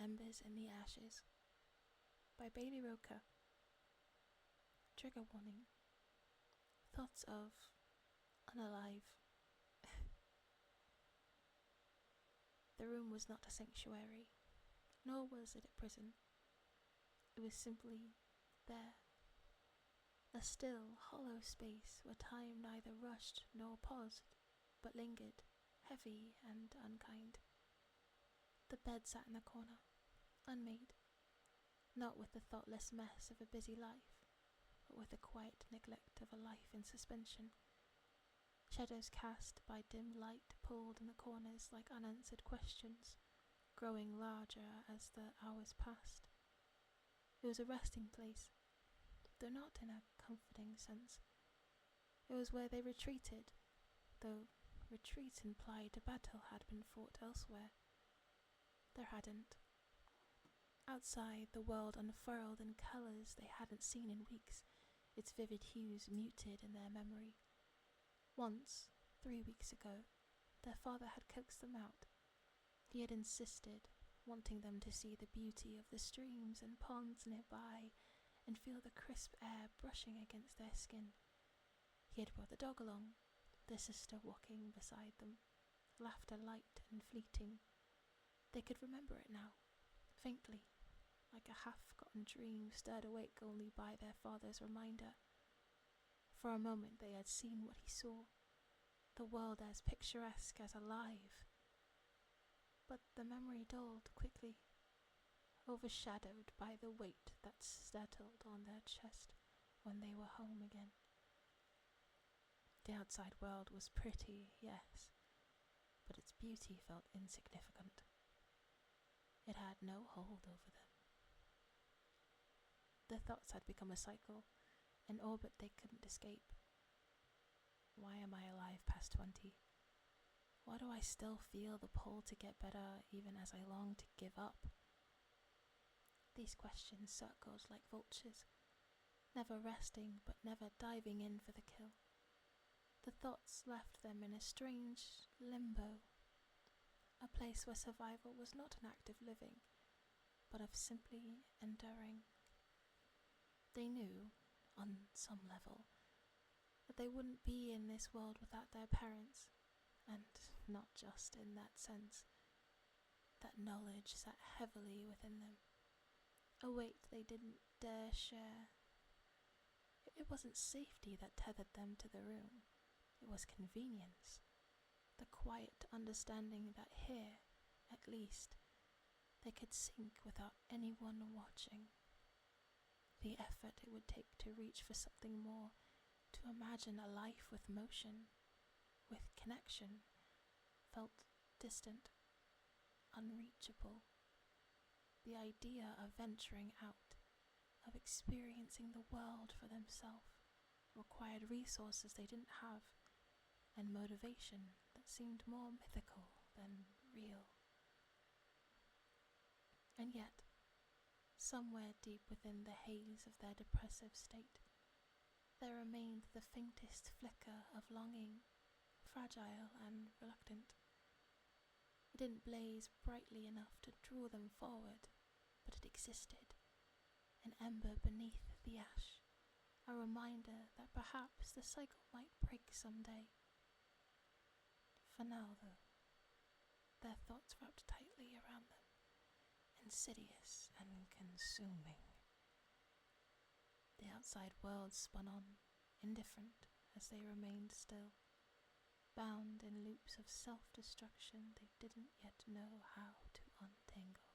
Embers in the Ashes by Bailey Roker. Trigger warning. Thoughts of unalive. The room was not a sanctuary, nor was it a prison. It was simply there. A still, hollow space where time neither rushed nor paused, but lingered, heavy and unkind. The bed sat in the corner, unmade, not with the thoughtless mess of a busy life, but with the quiet neglect of a life in suspension. Shadows cast by dim light pulled in the corners like unanswered questions, growing larger as the hours passed. It was a resting place, though not in a comforting sense. It was where they retreated, though retreat implied a battle had been fought elsewhere. There hadn't. Outside, the world unfurled in colours they hadn't seen in weeks, its vivid hues muted in their memory. Once, 3 weeks ago, their father had coaxed them out. He had insisted, wanting them to see the beauty of the streams and ponds nearby and feel the crisp air brushing against their skin. He had brought the dog along, their sister walking beside them, laughter light and fleeting. They could remember it now, faintly, like a half-forgotten dream stirred awake only by their father's reminder. For a moment they had seen what he saw, the world as picturesque as alive. But the memory dulled quickly, overshadowed by the weight that settled on their chest when they were home again. The outside world was pretty, yes, but its beauty felt insignificant. It had no hold over them. Their thoughts had become a cycle, an orbit they couldn't escape. Why am I alive past 20? Why do I still feel the pull to get better even as I long to give up? These questions circled like vultures, never resting but never diving in for the kill. The thoughts left them in a strange limbo, a place where survival was not an act of living, but of simply enduring. They knew, on some level, that they wouldn't be in this world without their parents, and not just in that sense. That knowledge sat heavily within them, a weight they didn't dare share. It wasn't safety that tethered them to the room, it was convenience, the quiet understanding that here, at least, they could sink without anyone watching. The effort it would take to reach for something more, to imagine a life with motion, with connection, felt distant, unreachable. The idea of venturing out, of experiencing the world for themselves, required resources they didn't have, and motivation that seemed more mythical than real. And yet, somewhere deep within the haze of their depressive state, there remained the faintest flicker of longing, fragile and reluctant. It didn't blaze brightly enough to draw them forward, but it existed, an ember beneath the ash, a reminder that perhaps the cycle might break someday. For now, though, their thoughts wrapped tightly around them, insidious and consuming. The outside world spun on, indifferent as they remained still, bound in loops of self-destruction they didn't yet know how to untangle.